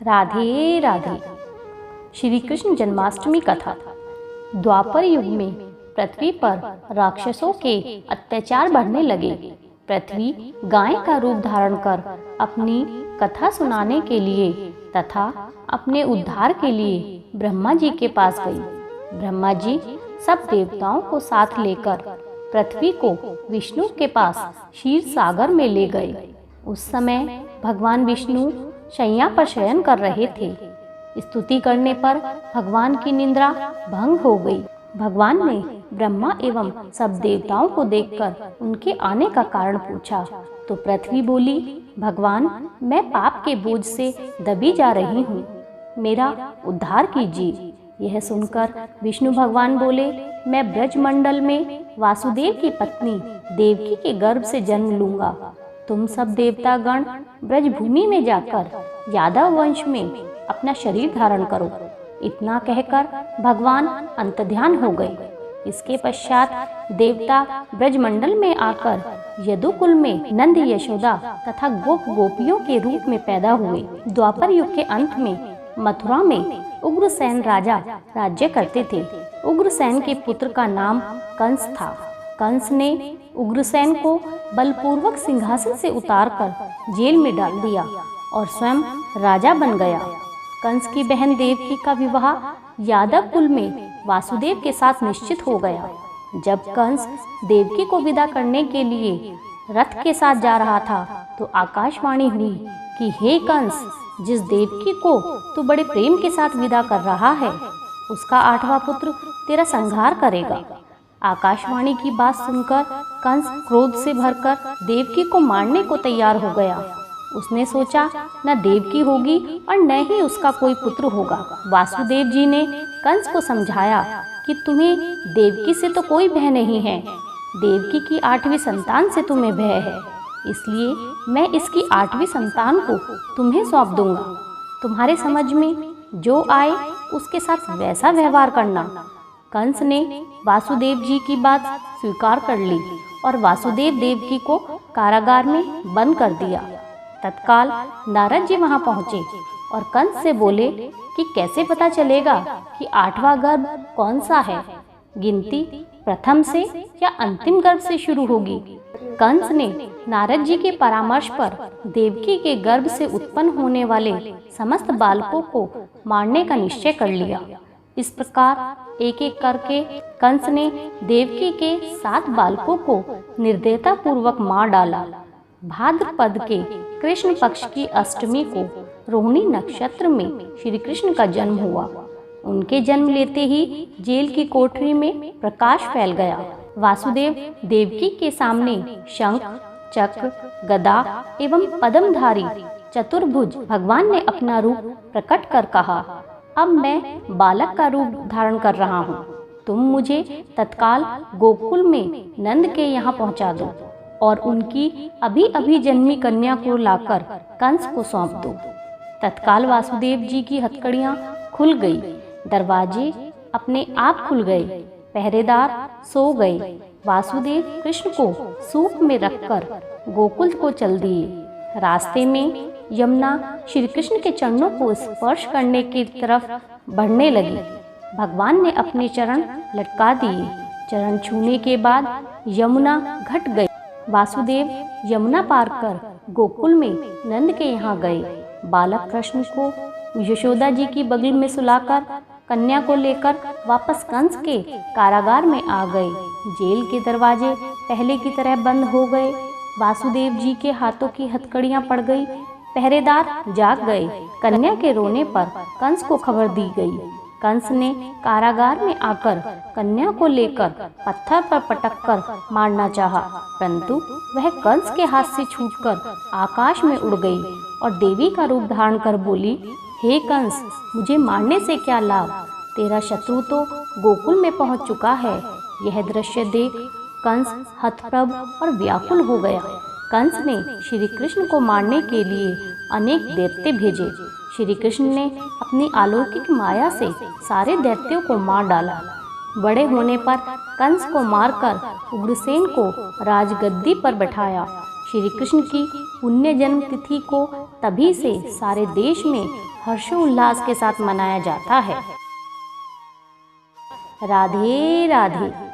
राधे राधे। श्री कृष्ण जन्माष्टमी कथा। द्वापर युग में पृथ्वी पर राक्षसों के अत्याचार बढ़ने लगे। पृथ्वी गाय का रूप धारण कर अपनी कथा सुनाने के लिए तथा अपने उद्धार के लिए ब्रह्मा जी के पास गई। ब्रह्मा जी सब देवताओं को साथ लेकर पृथ्वी को विष्णु के पास क्षीर सागर में ले गए। उस समय भगवान विष्णु शैया पर शयन कर रहे थे। स्तुति करने पर भगवान की निद्रा भंग हो गई। भगवान ने ब्रह्मा एवं सब देवताओं को देखकर उनके आने का कारण पूछा तो पृथ्वी बोली, भगवान, मैं पाप के बोझ से दबी जा रही हूँ, मेरा उद्धार कीजिए। यह सुनकर विष्णु भगवान बोले, मैं ब्रजमंडल में वासुदेव की पत्नी देवकी के गर्भ से जन्म लूंगा। तुम सब देवतागण ब्रजभूमि में जाकर यादव वंश में अपना शरीर धारण करो। इतना कहकर भगवान अंतर्ध्यान हो गए। इसके पश्चात देवता ब्रजमंडल में आकर यदुकुल में नंद, यशोदा तथा गोप गोपियों के रूप में पैदा हुए। द्वापर युग के अंत में मथुरा में उग्रसेन राजा राज्य करते थे। उग्रसेन के पुत्र का नाम कंस था। कंस ने उग्रसेन को बलपूर्वक सिंहासन से उतारकर जेल में डाल दिया और स्वयं राजा बन गया। कंस की बहन देवकी का विवाह यादव कुल में वासुदेव के साथ निश्चित हो गया। जब कंस देवकी को विदा करने के लिए रथ के साथ जा रहा था तो आकाशवाणी हुई कि हे कंस, जिस देवकी को तू बड़े प्रेम के साथ विदा कर रहा है उसका 8वां पुत्र तेरा संहार करेगा। आकाशवाणी की बात सुनकर कंस क्रोध से भरकर देवकी को मारने को तैयार हो गया। उसने सोचा, न देवकी होगी और न ही उसका कोई पुत्र होगा। वासुदेव जी ने कंस को समझाया कि तुम्हें देवकी से तो कोई भय नहीं है, देवकी की 8वीं संतान से तुम्हें भय है, इसलिए मैं इसकी 8वीं संतान को तुम्हें सौंप दूंगा। तुम्हारे समझ में जो आए उसके साथ वैसा व्यवहार करना। कंस ने वासुदेव जी की बात स्वीकार कर ली और वासुदेव देवकी को कारागार में बंद कर दिया। तत्काल नारद जी वहां पहुंचे और कंस से बोले कि कैसे पता चलेगा कि 8वां गर्भ कौन सा है, गिनती प्रथम से या अंतिम गर्भ से शुरू होगी। कंस ने नारद जी के परामर्श पर देवकी के गर्भ से उत्पन्न होने वाले समस्त बालकों को मारने का निश्चय कर लिया। इस प्रकार एक एक करके कंस ने देवकी के 7 बालकों को निर्दयता पूर्वक मार डाला। भाद्रपद के कृष्ण पक्ष की अष्टमी को रोहिणी नक्षत्र में श्री कृष्ण का जन्म हुआ। उनके जन्म लेते ही जेल की कोठरी में प्रकाश फैल गया। वासुदेव देवकी के सामने शंख, चक्र, गदा एवं पद्मधारी चतुर्भुज भगवान ने अपना रूप प्रकट कर कहा, अब मैं बालक का रूप धारण कर रहा हूँ। तुम मुझे तत्काल गोकुल में नंद के यहाँ पहुँचा दो और उनकी अभी अभी जन्मी कन्या को लाकर कंस को सौंप दो। तत्काल वासुदेव जी की हथकड़ियाँ खुल गई, दरवाजे अपने आप खुल गए, पहरेदार सो गए। वासुदेव कृष्ण को सूप में रखकर गोकुल को चल दिए। रास्ते में यमुना श्री कृष्ण के चरणों को स्पर्श करने की तरफ बढ़ने लगी। भगवान ने अपने चरण लटका दिए। चरण छूने के बाद यमुना घट गई। वासुदेव यमुना पार कर गोकुल में नंद के यहाँ गए। बालक कृष्ण को यशोदा जी की बगल में सुलाकर कन्या को लेकर वापस कंस के कारागार में आ गए। जेल के दरवाजे पहले की तरह बंद हो गए। वासुदेव जी के हाथों की हथकड़ियां पड़ गई, पहरेदार जाग गए। कन्या के रोने पर कंस को खबर दी गई। कंस ने कारागार में आकर कन्या को लेकर पत्थर पर पटककर मारना चाहा, परंतु वह कंस के हाथ से छूटकर आकाश में उड़ गई और देवी का रूप धारण कर बोली, हे कंस, मुझे मारने से क्या लाभ, तेरा शत्रु तो गोकुल में पहुंच चुका है। यह दृश्य देख कंस हतप्रभ और व्याकुल हो गया। कंस ने श्री कृष्ण को मारने के लिए अनेक दैत्य भेजे। श्री कृष्ण ने अपनी अलौकिक माया से सारे दैत्यों को मार डाला। बड़े होने पर कंस को मारकर उग्रसेन को राजगद्दी पर बैठाया। श्री कृष्ण की पुण्य जन्म तिथि को तभी से सारे देश में हर्षोल्लास के साथ मनाया जाता है। राधे राधे।